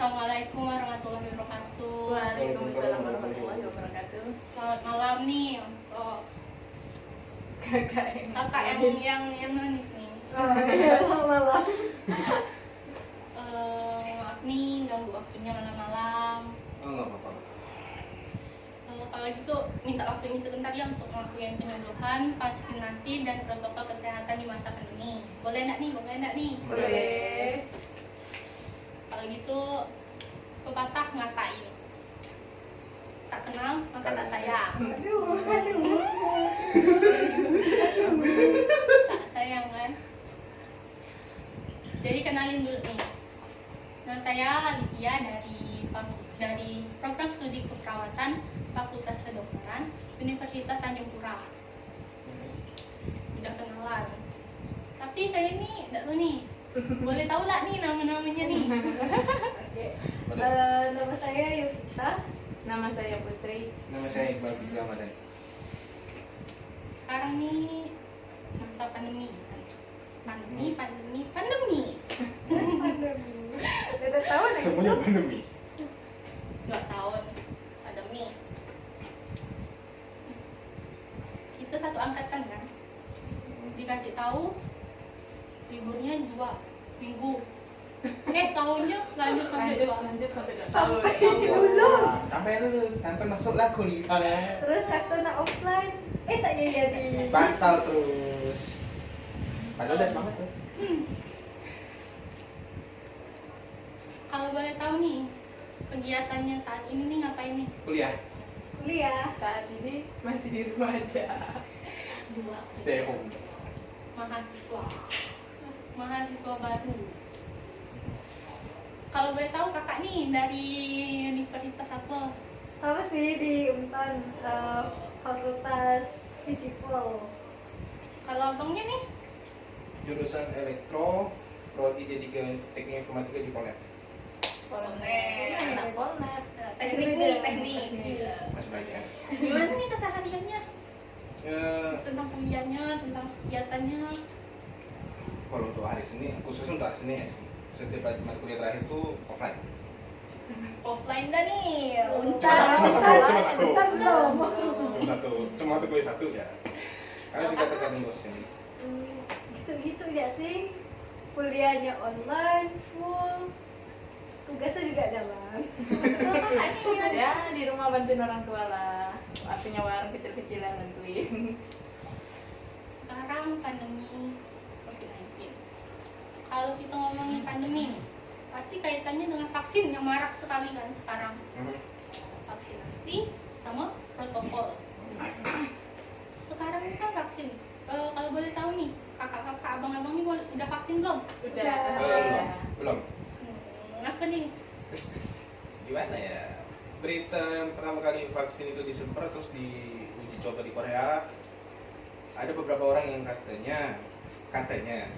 Assalamualaikum warahmatullahi wabarakatuh. Waalaikumsalam warahmatullahi wabarakatuh. Selamat malam nih untuk Kakak yang nangis nih. malam. Maaf nih ganggu waktunya malam-malam. Oh, nggak apa-apa. Kalau gitu minta waktunya sebentar ya untuk melakukan penyuluhan, vaksinasi dan protokol kesehatan di masa pandemi. Boleh enggak nih? Boleh. Kalau gitu pepatah ngatain. Tak kenal maka tak sayang. Tak sayang kan? Jadi kenalin dulu nih. Nama saya Lydia dari program studi keperawatan Fakultas Kedokteran Universitas Tanjung Pura. Udah kenalan. Tapi saya ini enggak tahu nih. Boleh tahu lah nih nama-namanya nih. Oke. Boleh. Nama saya Yovita. Nama saya Putri. Nama saya Iqbal Fitri Ramadan. Sekarang nih masa pandemi. Pandemi. Udah tahu nih. Semuanya pandemi. 2 tahun pandemi. Kita satu angkatan kan. Dikasih tahu liburnya 2 minggu. Tahunnya lanjut sampai 2 tahun. Sampai lulus, sampai masuklah kuliah. Terus waktu nak offline, tak jadi. Batal terus. Padahal udah semangat tuh. Kalau boleh tahu nih kegiatannya saat ini nih ngapain nih? Kuliah, Kuliah. Saat ini masih di rumah aja. 2 stay home. mahasiswa baru. Kalau boleh tahu kakak nih dari universitas apa? Sama sih di Untan, Fakultas Fisipol. Kalau abangnya nih? Jurusan elektro, prodi D3 Teknik Informatika di Polnet. Polnet. Teknik. Masih banyak. Gimana nih kesehariannya? Eh, Tentang kuliahnya, tentang kegiatannya. Kalau untuk hari Senin, khususnya untuk hari Senin ya sih. Setiap mata kuliah terakhir itu offline. Offline dah nih. Cuma satu. Untan belum. Cuma satu kuliah satu ya. Karena juga tergantung dosen. Gitu-gitu ya sih. Kuliahnya online, full. Tugasnya juga ada bang. Ya di rumah bantuin orang tua lah. Punya warung kecil-kecilan bantuin. Sekarang pandemi COVID-19. Kalau kita ngomongin pandemi, pasti kaitannya dengan vaksin yang marak sekali kan sekarang. Vaksinasi sama protokol. Sekarang kan vaksin. Kalau boleh tahu nih, kakak-kakak, abang-abang ini udah vaksin belum? Belum. Kenapa nih? Gimana ya? Berita yang pertama kali vaksin itu disemprot terus diuji coba di Korea, ada beberapa orang yang katanya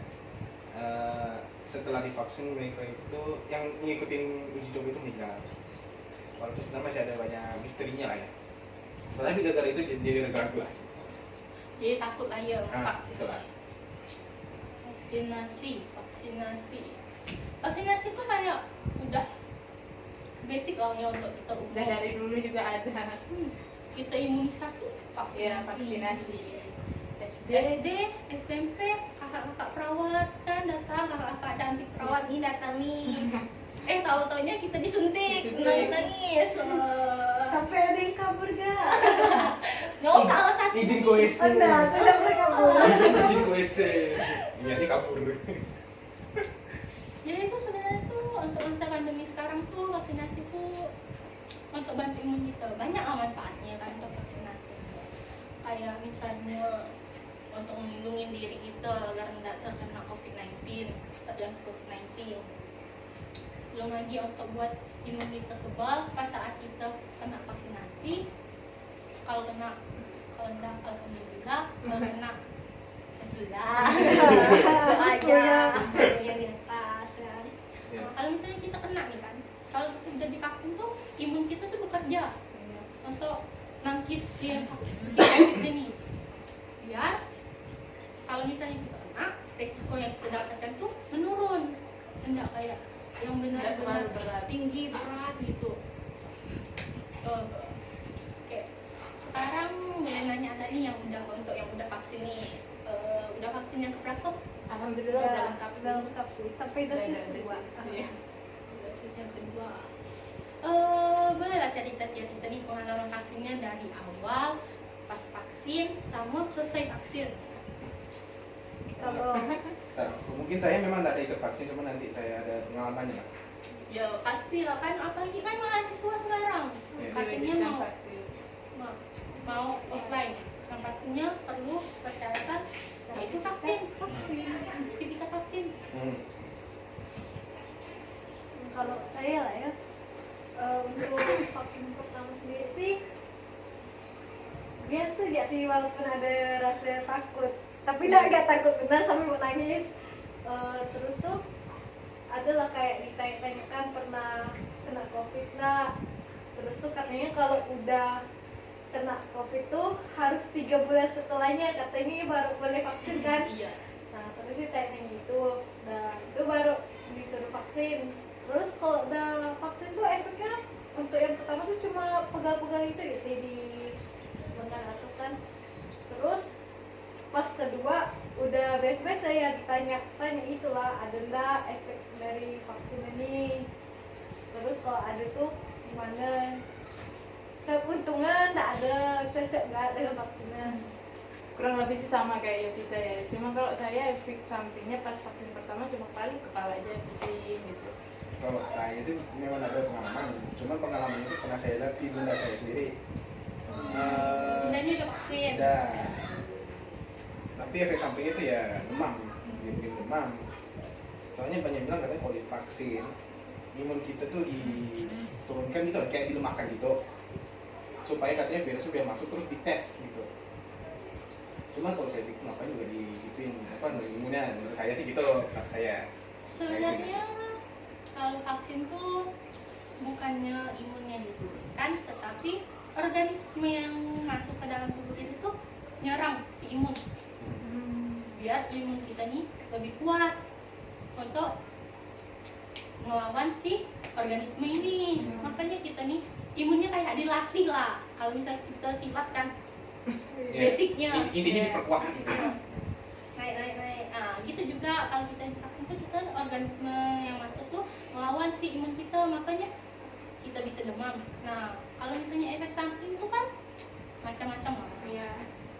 setelah divaksin mereka itu yang ngikutin uji coba itu meninggal. Walaupun sebenarnya masih ada banyak misterinya lah ya. Tapi gara-gara itu jadi ragu lah. Jadi takut lah ya vaksin. Itulah. Vaksinasi itu kayak udah basic lah ya untuk kita Dan dari dulu juga ada. Kita imunisasi, Vaksinasi. SD, SMP, kakak-kakak perawat kan datang, kakak-kakak cantik perawat nih datang nih. Tahu-taunya kita disuntik, nangis. Sampai ada yang kabur gak? Nggak usah alasan. Izin ke WC. Sudah mulai kabur. Izin ke WC. Iya, ini kabur. Ya itu sebenarnya tuh untuk masa pandemi sekarang tuh vaksinasi tuh untuk bantu imun kita banyak lah manfaatnya kan untuk vaksinasi. Kayak misalnya untuk melindungi diri kita agar tidak terkena COVID-19, terjangkit COVID-19. Belum lagi untuk buat imun kita kebal pas saat kita kena vaksinasi. Kalau enggak, alhamdulillah. Kalau kena, ya sudah. Doa aja yang di atas kan. Kalau misalnya kita kena nih kan, kalau kita udah divaksin tuh imun kita tuh bekerja untuk nangkis si COVID ini. Biar kalau misalnya kita kena, resiko yang kita dapatkan tuh menurun. Enggak kayak yang Tidak benar-benar terlalu berat. tinggi berat gitu. Oke, sekarang boleh nanya tadi yang udah vaksin nih. Udah vaksin yang keberapa? Alhamdulillah udah lengkap sih. udah lengkap sih sampai dosis kedua. Iya. Dosis yang kedua. Bolehlah cerita-cerita nih pengalaman vaksinnya dari awal, pas vaksin, sama selesai vaksin. Kalau Ntar, mungkin saya memang tidak ada ikut vaksin, cuma nanti saya ada pengalamannya lah. Ya pasti lah kan, apalagi kan mahasiswa sekarang. Iya. Katanya Diwajibkan mau vaksin. mau offline, yang pastinya perlu persyaratan, yaitu vaksin, sertifikat vaksin. kalau saya lah ya, untuk vaksin pertama sendiri sih biasa aja sih, walaupun ada rasa takut, tapi nggak takut benar sampai mau nangis. Terus tuh adalah kayak ditanya-tanyakan pernah kena covid nggak, terus tuh katanya kalau udah kena covid tuh harus 3 bulan setelahnya katanya baru boleh vaksin kan. Iya. Nah terus ditanya gitu, dan itu baru disuruh vaksin. Terus kalau udah vaksin tuh efeknya untuk yang pertama tuh cuma pegal-pegal itu ya sih di lengan atas kan. Terus pas kedua udah biasa-biasa ya ditanya itulah ada enggak efek dari vaksin ini. Terus kalau ada tuh gimana? Keuntungan enggak ada, cocok enggak dengan vaksinnya. Kurang lebih sih sama kayak Yovita ya. Cuma kalau saya efek sampingnya pas vaksin pertama cuma paling kepala aja pusing gitu. Kalau saya sih memang ada pengalaman, cuma pengalaman itu pernah saya lihat di bunda saya sendiri. Dan ini udah vaksin. Udah. Tapi efek sampingnya itu ya demam, bikin demam. Soalnya banyak yang bilang katanya kalau divaksin, imun kita tuh diturunkan gitu, kayak dilemahkan gitu, supaya katanya virusnya biar masuk terus dites gitu. Cuma kalau saya pikir ngapain juga digituin apa imunnya, menurut saya sih gitu, menurut saya. Sebenarnya kalau vaksin tuh bukannya imunnya diturunkan, tetapi organisme yang masuk ke dalam tubuh kita tuh nyerang si imun, biar imun kita nih lebih kuat untuk ngelawan si organisme ini. Makanya kita nih imunnya kayak dilatih lah. Kalau misalnya kita sifatkan Ya, basicnya intinya Ya. diperkuat gitu. naik. Nah, gitu juga kalau kita divaksin tuh kita organisme yang masuk tuh melawan si imun kita, makanya kita bisa demam. Nah, kalau misalnya efek samping tuh kan macam-macam lah. Iya.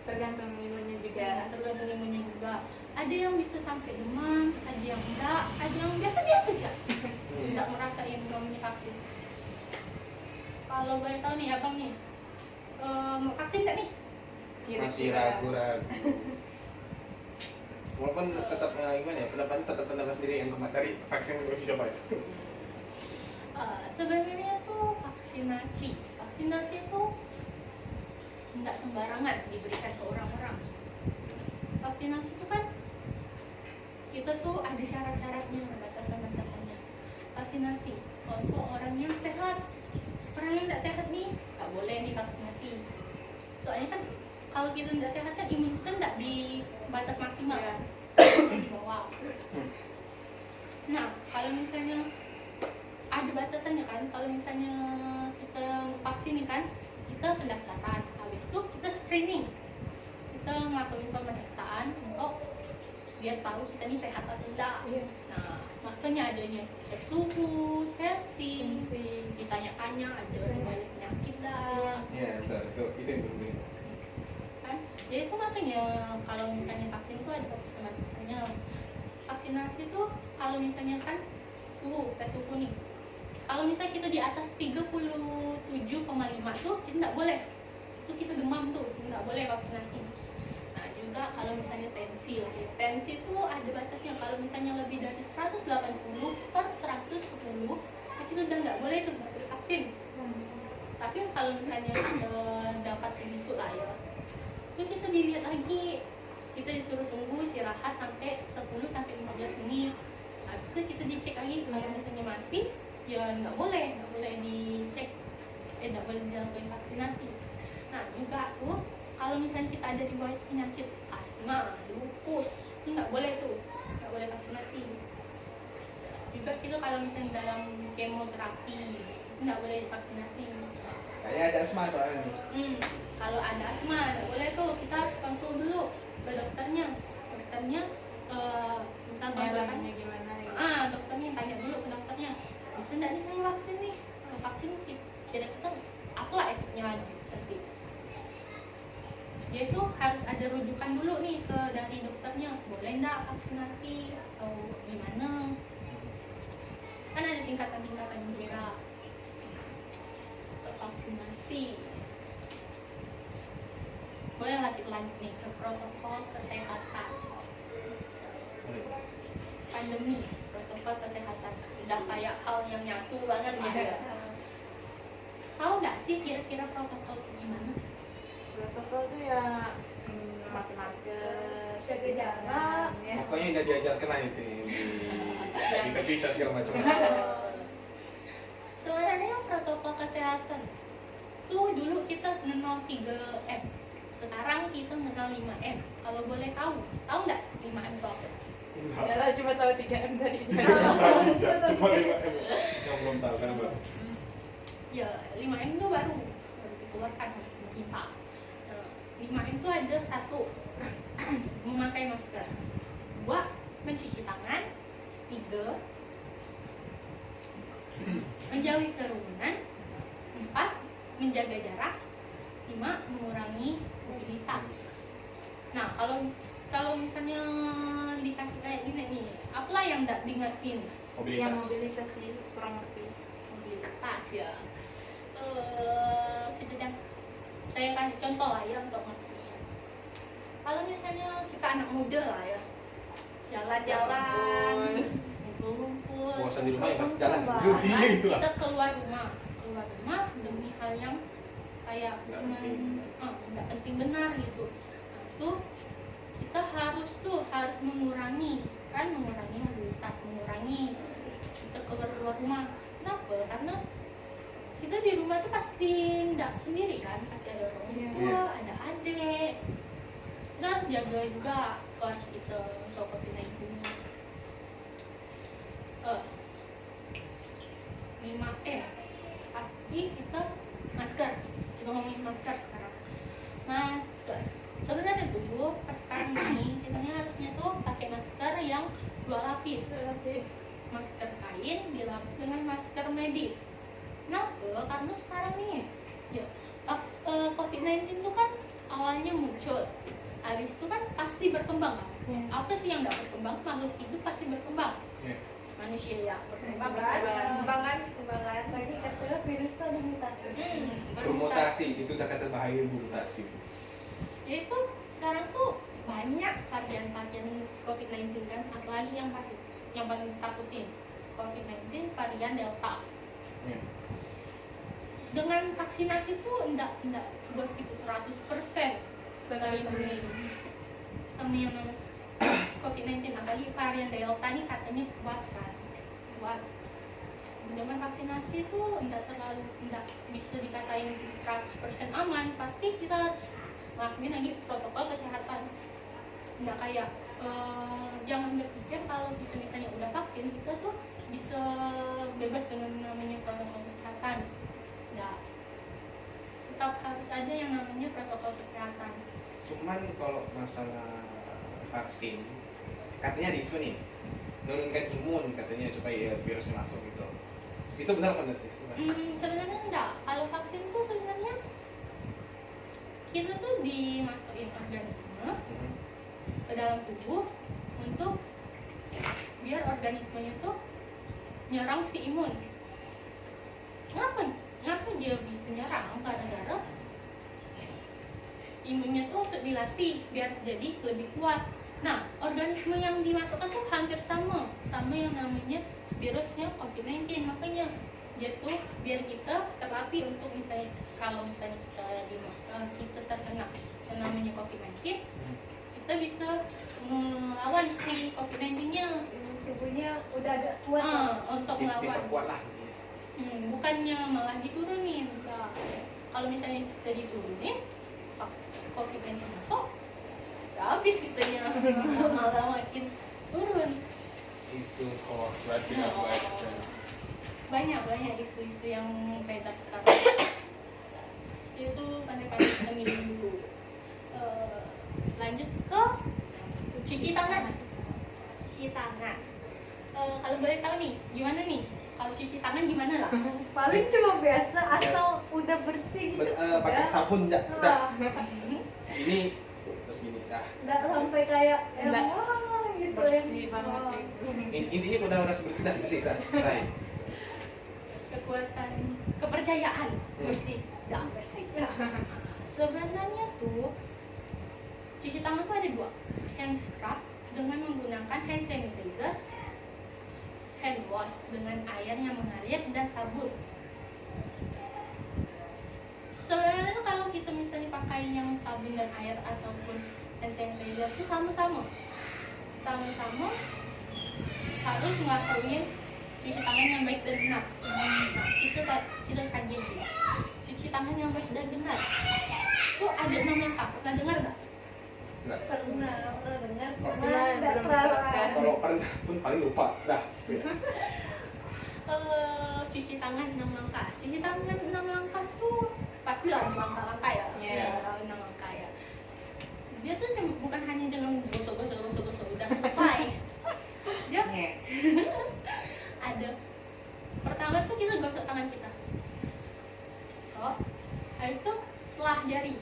Tergantung imunnya juga. Ya, tergantung imunnya juga. Ada yang bisa sampai demam, ada yang enggak, ada yang biasa-biasa aja. Tidak merasain namanya vaksin. Kalau boleh tahu nih abang nih, mau vaksin nggak nih? Masih ragu-ragu. Walaupun tetap gimana ya, pendapat sendiri yang materi vaksin yang harus coba. Sebenarnya tuh vaksinasi itu nggak sembarangan diberikan ke orang-orang. Vaksinasi itu kan kita tuh ada syarat-syaratnya, batasan-batasannya. Vaksinasi untuk orang yang sehat, orang yang nggak sehat nih nggak boleh nih vaksinasi. Soalnya kan kalau kita nggak sehat kan imun kita nggak di batas maksimal, Iya. di bawah. Nah kalau misalnya ada batasannya kan, kalau misalnya kita vaksin nih kan, kita pendaftaran, habis itu kita screening, kita ngelakuin pemeriksaan untuk biar tahu kita nih sehat atau tidak. Iya. Nah makanya adanya cek suhu, testing, ditanya-tanya ada riwayat penyakit dah, Iya, betul. Itu yang penting. kan? Jadi itu makanya kalau misalnya vaksin itu ada batasan-batasannya. Vaksinasi tuh kalau misalnya kan tes suhu nih. Kalau misalnya kita di atas 37,5 tuh kita nggak boleh. Itu kita demam tuh, nggak boleh vaksinasi. Nah juga kalau misalnya tensi itu ada batasnya. Kalau misalnya lebih dari 180/110, nah kita udah nggak boleh tuh vaksin. Tapi kalau misalnya dapat segitu lah ya, itu kita dilihat lagi, kita disuruh tunggu istirahat sampai 10-15 menit. Habis itu kita dicek lagi, kalau misalnya masih ya nggak boleh dicek, nggak boleh dilakukan vaksinasi. Nah juga tuh kalau misalnya kita ada riwayat penyakit asma, lupus, itu nggak boleh vaksinasi. Juga kita kalau kalau misalnya dalam kemoterapi nggak boleh divaksinasi. Saya ada asma soalnya nih. Kalau ada asma nggak boleh tuh, kita harus konsul dulu ke dokternya. Dokternya misal Nyaraninnya gimana ya? dokternya tanya dulu ke dokternya, bisa nggak nih saya vaksin nih? Vaksin kira-kira apalah efeknya nanti. Dia itu harus ada rujukan dulu nih dari dokternya, boleh nggak vaksinasi atau gimana? Kan ada tingkatan-tingkatan juga vaksinasi. Boleh lanjut nih ke protokol kesehatan pandemi. Protokol kesehatan udah kayak hal yang nyatu banget ya. Tahu nggak sih kira-kira protokol gimana? Protokol tuh ya pakai masker, Jaga jarak. ya. Pokoknya udah diajarkan lah itu di kita segala macam. Sebenarnya protokol kesehatan tuh dulu kita mengenal 3M, sekarang kita mengenal 5M. Kalau boleh tahu nggak 5M itu apa? Ya lah, cuma tahu 3M tadi. Cuma 5M yang belum tahu kan Mbak? Ya 5M itu baru dikeluarkan kita. 5M itu ada 1 memakai masker, 2 mencuci tangan, 3 menjauhi kerumunan, 4 menjaga jarak, 5 mengurangi mobilitas. Nah kalau misalnya dikasih kayak gini nih, apalah yang tidak diingetin? Yang Mobilitas. mobilitas sih kurang ngerti. Mobilitas ya. Saya kasih contoh lah ya untuk maksudnya. Kalau misalnya kita anak muda lah ya, jalan-jalan, ngumpul-ngumpul, Bosan di rumah ya pasti jalan. Iya kan itulah. kita keluar rumah demi hal yang kayak Nggak cuman penting. nggak penting benar gitu. Nah, tuh kita harus mengurangi mobilitas, mengurangi kita keluar rumah. Kenapa? Karena kita di rumah tuh pasti nggak sendiri kan, pasti ada orang tua, Iya. ada adik. Kita harus jaga juga keluarga kita untuk COVID-19. 5M pasti kita masker. Kita ngomongin masker sekarang. Masker sebenarnya tuh pas sekarang ini kita harusnya tuh pakai masker yang 2 lapis. Masker kain dilapis dengan masker medis. Kenapa? Karena sekarang nih ya COVID-19 itu kan awalnya muncul, habis itu kan pasti berkembang kan. Apa sih yang nggak berkembang? Makhluk hidup pasti berkembang. Iya. Manusia ya berkembang kan. Kembangan lagi katanya virus itu ada mutasi. Bermutasi itu udah kata bahaya mutasi. Yaitu sekarang tuh banyak varian-varian COVID-19 kan, apalagi yang paling takutin COVID-19 varian Delta. Iya. Dengan vaksinasi tuh enggak buat itu 100% melindungi sama yang namanya COVID-19, apalagi varian Delta ini katanya kuat. Dengan vaksinasi tuh enggak bisa dikatain 100% aman, pasti kita harus ngelakuin lagi protokol kesehatan. Enggak kayak jangan berpikir kalau kita misalnya udah vaksin kita tuh bisa bebas dengan namanya protokol kesehatan. Enggak, tetap harus ada yang namanya protokol kesehatan. Cuman kalau masalah vaksin, katanya di isu nih menurunkan imun katanya supaya virusnya masuk gitu. Itu benar apa enggak sih? Sebenarnya enggak. Kalau vaksin tuh sebenarnya kita tuh dimasukin organisme ke dalam tubuh untuk biar organismenya tuh nyerang si imun. Kenapa dia bisa nyerang? Gara-gara imunnya tuh untuk dilatih biar jadi lebih kuat. Nah, organisme yang dimasukkan tuh hampir sama yang namanya virusnya COVID-19. Makanya dia tuh biar kita terlatih untuk misalnya kalau misalnya kita terkena yang namanya COVID-19, kita bisa melawan si COVID-19-nya. Tubuhnya udah ada kuat. Untuk melawan. Diperkuat lah. Bukannya malah diturunin. Nah, kalau misalnya kita diturunin, COVID-19 masuk, udah habis kitanya, malah makin turun. isu hoax berarti nggak baca. Banyak isu-isu yang beredar sekarang. Itu pandai-pandai kita minum dulu. Lanjut ke cuci tangan. Cuci tangan. Kalau boleh tahu nih, gimana nih? Kalau cuci tangan gimana lah? Paling cuma biasa asal udah bersih gitu. Pakai udah. sabun udah. Nah, Ini terus gini dah. nggak sampai kayak Nggak. wah gitu Bersih ya. banget Wah. itu. Intinya udah bersih dah, bersih dah. Selesai. Kekuatan kepercayaan bersih, nggak bersih. Sebenarnya tuh cuci tangan tuh ada dua, hand scrub dengan menggunakan hand sanitizer, hand wash dengan air yang mengalir dan sabun. Sebenarnya kalau kita misalnya pakai yang sabun dan air ataupun hand sanitizer itu sama-sama harus ngelakuin cuci tangan yang baik dan benar. Nah, itu kita kaji dulu. Cuci tangan yang baik dan benar itu ada 6 langkah. Pernah dengar nggak? Nggak. Pernah dengar, Oh, cuma nggak belum terlalu. diterapkan. Kalau pernah pun paling lupa dah. Cuci tangan 6 langkah. Cuci tangan 6 langkah tuh pasti lah langkah-langkah ya. Iya. 6 langkah ya. Dia tuh bukan hanya dengan gosok udah selesai. Dia ada pertama tuh kita gosok tangan kita. Habis itu selah jari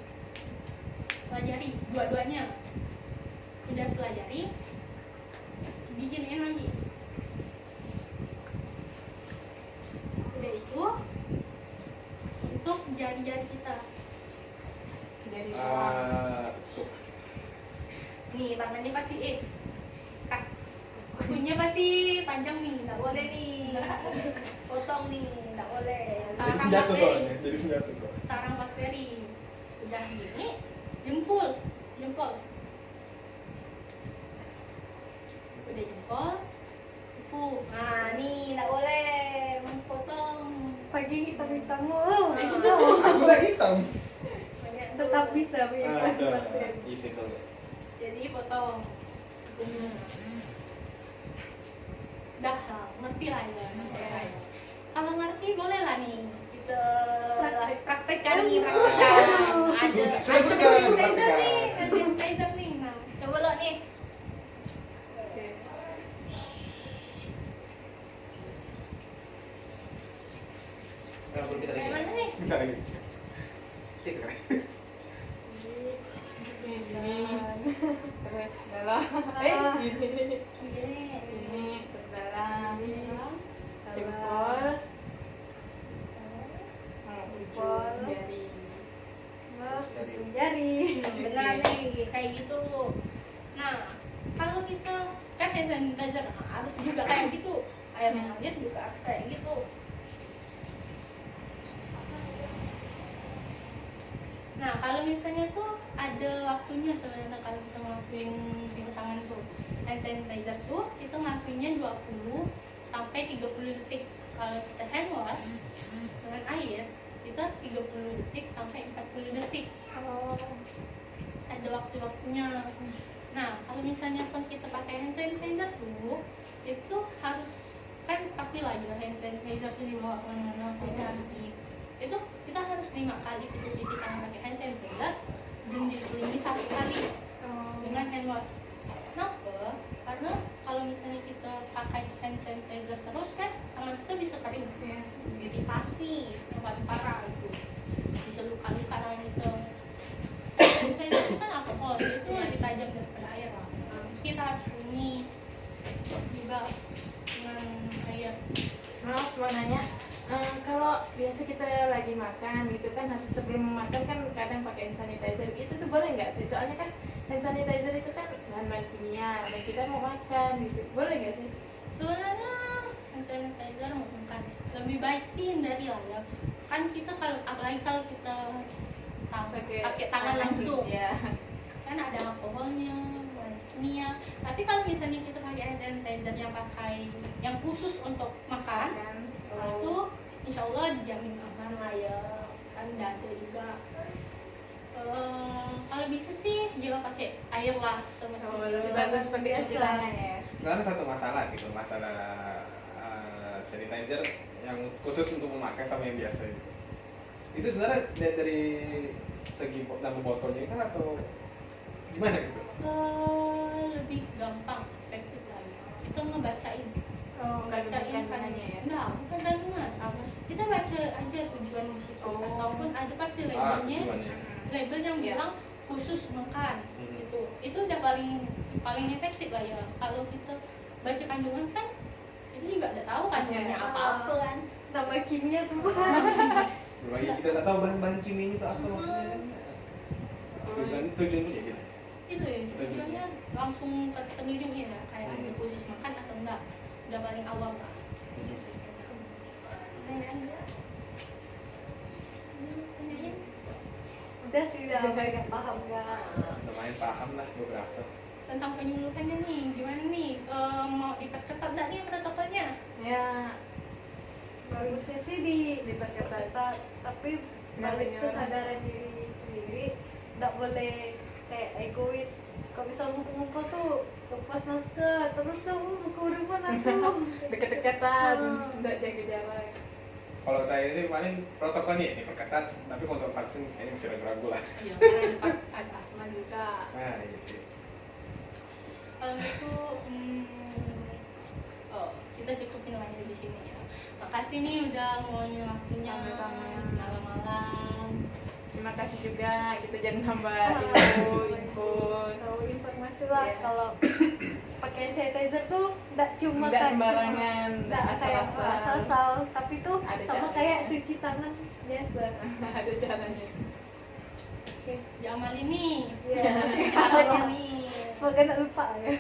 dua-duanya. Udah selah jari, diginiin lagi. Udah itu untuk jari-jari kita. Dari bawah. Tusuk. Nih tangannya pasti kukunya pasti panjang nih, nggak boleh nih. Potong nih, nggak boleh. Jadi senjata soalnya. Jadi senjata soalnya. Sarang bakteri. Udah gini, jempol. Udah jempol, kuku. Nah, nih nggak boleh potong. Pagi hitam-hitam Aku udah hitam. Banyak tuh. tetap bisa Ada. Isi kalau. Jadi potong. Dah, ngerti lah ya. Kalau ngerti boleh lah nih kita praktekkan nih, praktekkan. Sudah kita kan praktekkan. Sanitizer nih. Nah, coba lo nih. Nah, boleh kita Kayak lagi. mana nih? Kita lagi. Kita keren. Ini terus dalam gini ini terus dalam jempol Jempol. jari. jari. Benar nih, kayak gitu. Nah, kalau kita kan hand sanitizer harus juga kayak gitu. Air mengalir juga harus kayak gitu. Nah, kalau misalnya tuh ada waktunya sebenarnya kalau kita ngelakuin cuci tangan tuh hand sanitizer tuh kita ngelakuinnya 20 sampai 30 detik. Kalau kita hand wash dengan air kita 30 detik sampai 40 detik. Ada waktu-waktunya. Nah, kalau misalnya pun kita pakai hand sanitizer tuh itu harus kan pastilah ya hand sanitizer tuh dibawa kemana-mana itu kita harus 5 kali kita cuci tangan pakai hand sanitizer dan diselingi 1 kali dengan hand wash. Kenapa? Karena kalau misalnya kita pakai hand sanitizer terus kan tangan kita bisa kering, iritasi yang paling parah itu, bisa luka-luka tangan kita. Sanitizer itu kan alkohol, itu lebih tajam daripada air lah. Kita harus selingi juga dengan air. Maaf mau nanya, kalau biasa kita lagi makan gitu kan harus sebelum makan kan kadang pakai hand sanitizer itu tuh boleh nggak sih? Soalnya kan hand sanitizer itu kan bahan kimia dan kita mau makan gitu, boleh nggak sih? Sebenarnya hand sanitizer makan lebih baik sih hindari lah ya. Kan kita kalau apalagi kalau kita pakai tangan langsung, ya. kan ada alkoholnya, bahan kimia. Tapi kalau misalnya kita pakai hand sanitizer yang khusus untuk makan, nah itu insya Allah dijamin aman lah ya. Kan nggak ada juga Kalau bisa sih jangan pakai air lah sama Lebih bagus pakai cuci tangan ya. Sebenarnya satu masalah sih, kalau masalah sanitizer yang khusus untuk memakai sama yang biasa itu sebenarnya dari segi nama botolnya itu atau gimana gitu? Lebih gampang, efektif lah ya. Kita ngebacain, Bacain bacain kandungannya ya. Enggak, bukan kandungan. Kita baca aja tujuan di situ. Ataupun ada pasti labelnya, Tujuannya. label yang Iya. bilang khusus makan. Hmm. Itu udah paling efektif lah ya. Kalau kita baca kandungan kan itu juga udah tahu kandungannya Iya. apa-apa kan. Nama kimia semua. Lagi kita nggak tahu bahan-bahan kimia itu apa maksudnya kan? Tujuan punya gitu. Itu ya, tujuannya langsung terlindungi ya, kayak ada khusus makan atau enggak. Udah paling awal lah. Tanyain. Udah sih udah banyak paham nggak? Lumayan paham lah beberapa. Tentang penyuluhannya nih, gimana nih? Mau diperketat nggak nih protokolnya? Ya, Bagusnya sih diperketat, tapi balik kesadaran diri sendiri, nggak boleh kayak egois. Kalau bisa ngumpul-ngumpul tuh lepas masker, terus tuh buka urupan aku. deket-deketan, nggak jaga jarak. Kalau saya sih paling protokolnya ya diperketat, tapi kalau untuk vaksin kayaknya masih ragu-ragu lah. Iya, karena ada asma juga. Nah, iya sih. Kalau gitu, kita cukupin aja di sini ya. Makasih nih udah ngomongin waktunya Sama-sama. malam-malam. Terima kasih juga, kita jadi nambah info. Tahu informasi lah Iya. kalau pakai sanitizer tuh nggak cuma Nggak kayak- sembarangan, nggak kayak asal-asal. asal, tapi tuh Ada sama caranya. kayak cuci tangan biasa. Ada caranya. Oke. Jamal ini, Iya. caranya nih. Semoga nggak lupa ya.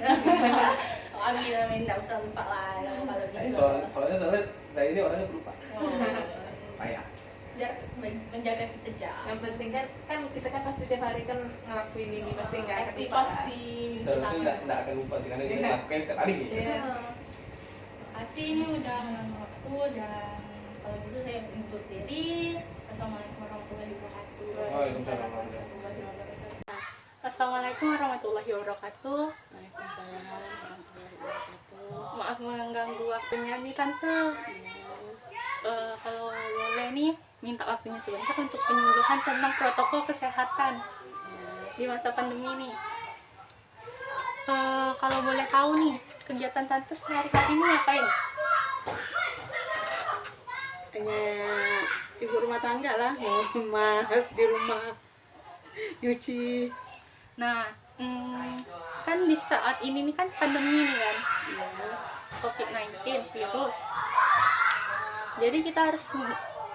Oh, amin, nggak usah lupa lah ya, kalau bisa. Soalnya saya ini orangnya pelupa. Oh, Payah. menjaga kita jam. Yang penting kan kita kan pasti tiap hari kan ngelakuin ini pasti nggak akan lupa. Pasti. Seharusnya nggak akan lupa sih karena kita lakukan sekali hari ini. Iya. Makasih ini udah meluangkan waktu dan kalau gitu saya undur diri. Assalamualaikum warahmatullahi wabarakatuh. Waalaikumsalam. Assalamualaikum warahmatullahi wabarakatuh. Waalaikumsalam warahmatullahi wabarakatuh. Maaf mengganggu waktunya nih tante. Kalau boleh nih minta waktunya sebentar untuk penyuluhan tentang protokol kesehatan di masa pandemi nih. Kalau boleh tahu nih kegiatan tante sehari-hari ini ngapain? Hanya ibu rumah tangga lah, mas di rumah, nyuci. Nah, kan di saat ini nih kan pandemi nih kan, COVID-19 virus. Jadi kita harus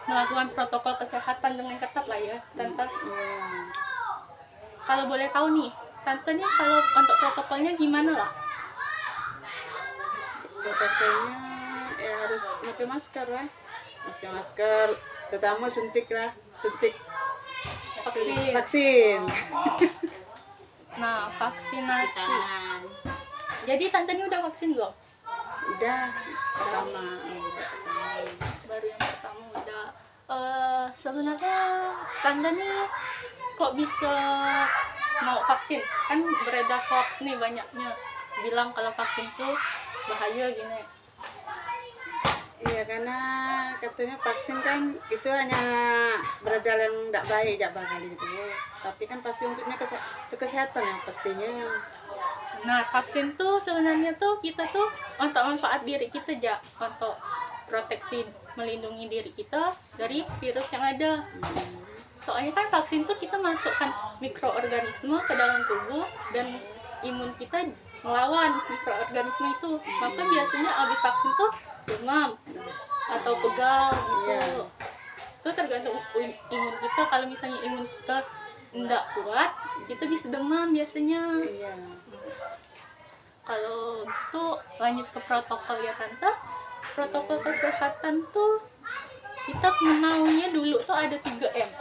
melakukan protokol kesehatan dengan ketat lah ya, tante. Kalau boleh tahu nih, tante nih kalau untuk protokolnya gimana lah? Protokolnya ya harus pakai masker lah, pakai masker, terutama suntik lah, suntik vaksin. Nah, vaksinasi. Jadi tante ini udah vaksin belum? Udah pertama. Baru yang pertama udah. Sebenarnya tante nih kok bisa mau vaksin? Kan beredar hoax nih banyaknya bilang kalau vaksin tuh bahaya gini. Iya, karena katanya vaksin kan itu hanya beredar yang tidak baik, tidak bakal gitu. Tapi kan pasti untuknya untuk kesehatan yang pastinya. Nah, vaksin tuh sebenarnya tuh kita tuh untuk manfaat diri kita aja, untuk proteksi, melindungi diri kita dari virus yang ada. Soalnya kan vaksin tuh kita masukkan mikroorganisme ke dalam tubuh dan imun kita melawan mikroorganisme itu. Maka biasanya habis vaksin tuh demam atau pegal gitu. Itu tergantung imun kita. Kalau misalnya imun kita enggak kuat, kita bisa demam biasanya. Iya. Kalau gitu lanjut ke protokol ya tante. Protokol kesehatan tuh kita mengenalnya dulu tuh ada 3M.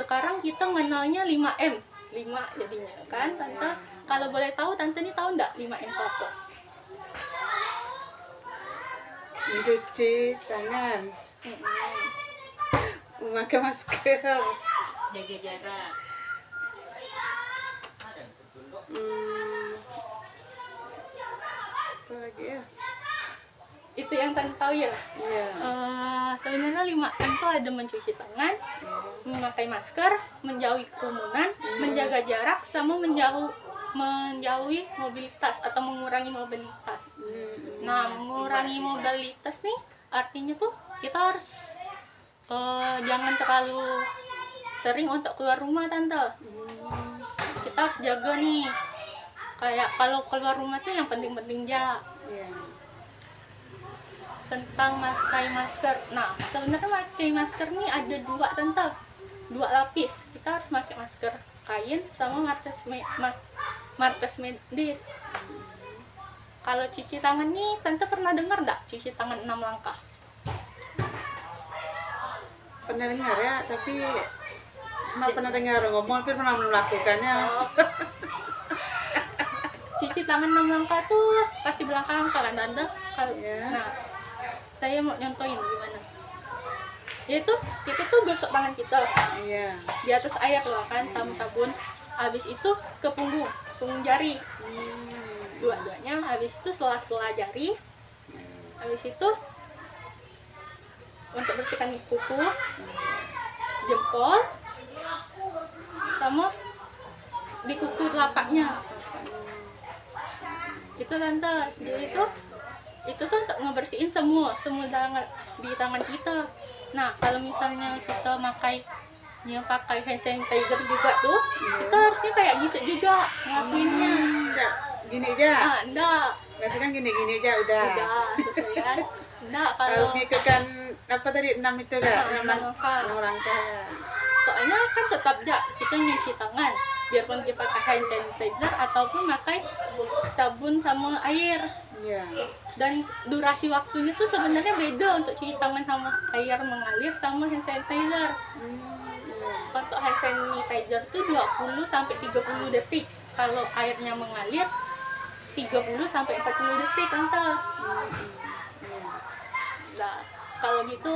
Sekarang kita mengenalnya 5M. 5 jadinya kan tante. Kalau boleh tahu tante nih tahu enggak 5M apa? Mencuci tangan, memakai masker, jaga jarak. Apa lagi ya? Itu yang Tante tahu ya. Iya. Sebenarnya 5M tuh ada mencuci tangan, memakai masker, menjauhi kerumunan, menjaga jarak, sama menjauhi mobilitas atau mengurangi mobilitas. Nah, mengurangi mobilitas nih artinya tuh kita harus jangan terlalu sering untuk keluar rumah, Tante. Kita harus jaga nih. Kayak kalau keluar rumah tuh yang penting-penting aja. Iya. Tentang pakai masker. Nah, sebenarnya pakai masker nih ada dua, Tante. 2 lapis. Kita harus pakai masker kain sama markes medis. Kalau cuci tangan nih, Tante pernah dengar nggak cuci tangan 6 langkah? Pernah dengar ya, tapi cuma pernah dengar ngomong, tapi pernah melakukannya. Cuci tangan 6 langkah tuh pasti belakang-langkah kan, Tante? Iya. Nah, saya mau nyontohin gimana. Yaitu kita tuh gosok tangan kita Iya. di atas air lah kan sama sabun. Habis itu ke punggung jari. Dua-duanya. Habis itu sela-sela jari. Habis itu untuk bersihkan kuku, jempol, sama di kuku telapaknya. Itu, Tante. Jadi itu tuh untuk ngebersihin semua tangan di tangan kita. Nah, kalau misalnya kita pakai hand sanitizer juga tuh, kita harusnya kayak gitu juga ngelakuinnya. Enggak, gini aja. Enggak, Biasanya kan gini-gini aja udah. sesuai kan? Enggak, kalau Harus ngikutkan apa tadi 6 itu dah. 6 langkah. 6 langkah. Soalnya kan tetap kita nyuci tangan, biarpun kita pakai hand sanitizer ataupun pakai sabun sama air. Iya. Dan durasi waktunya tuh sebenarnya beda untuk cuci tangan sama air mengalir sama hand sanitizer. Untuk hand sanitizer tuh 20 sampai 30 detik. Kalau airnya mengalir 30 sampai 40 detik, Tante. Nah, kalau gitu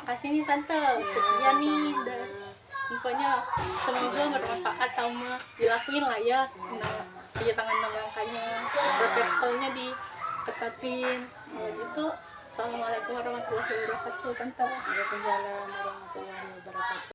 kasih nih, Tante. Sekian nih dan infonya, semoga bermanfaat sama dilakuin lah ya. Nah, cuci tangan 6 langkahnya, protokolnya diketatin. Kalau gitu, assalamualaikum warahmatullahi wabarakatuh, Tante. Waalaikumsalam warahmatullahi wabarakatuh.